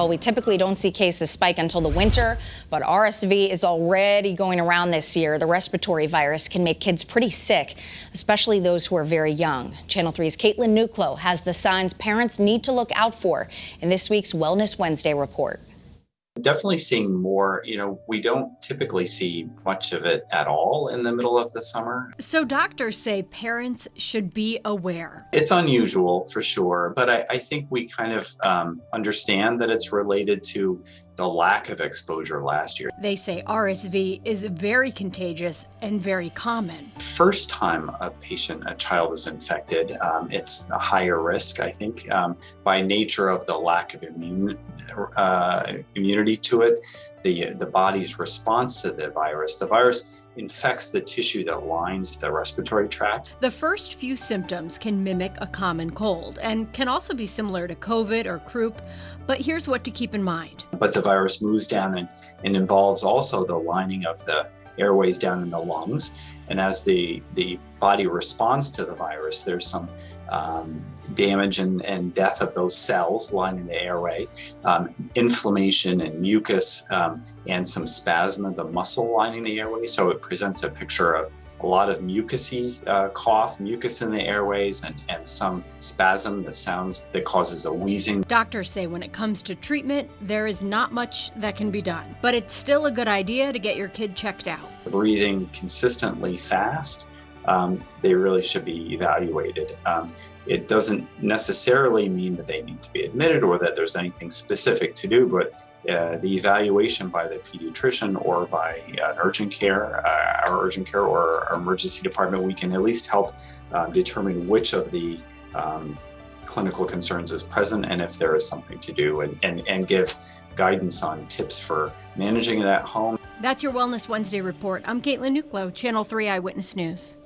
Well, we typically don't see cases spike until the winter, but RSV is already going around this year. The respiratory virus can make kids pretty sick, especially those who are very young. Channel 3's Caitlin Nuclo has the signs parents need to look out for in this week's Wellness Wednesday report. Definitely seeing more. We don't typically see much of it at all in the middle of the summer. So doctors say parents should be aware. It's unusual for sure, but I think we kind of understand that it's related to the lack of exposure last year. They say RSV is very contagious and very common. First time a child is infected, it's a higher risk, I think, by nature of the lack of immunity to it, the body's response to the virus. The virus infects the tissue that lines the respiratory tract. The first few symptoms can mimic a common cold and can also be similar to COVID or croup, but here's what to keep in mind. But the virus moves down and involves also the lining of the airways down in the lungs. And as the body responds to the virus, there's some damage and death of those cells lining the airway, inflammation and mucus, and some spasm of the muscle lining the airway. So it presents a picture of a lot of mucusy cough, mucus in the airways, and some spasm that causes a wheezing. Doctors say when it comes to treatment, there is not much that can be done, but it's still a good idea to get your kid checked out. Breathing consistently fast, they really should be evaluated. It doesn't necessarily mean that they need to be admitted or that there's anything specific to do, but the evaluation by the pediatrician or by an urgent care, our urgent care or our emergency department, we can at least help determine which of the clinical concerns is present and if there is something to do, and give guidance on tips for managing it at home. That's your Wellness Wednesday report. I'm Caitlin Nuclo, Channel 3 Eyewitness News.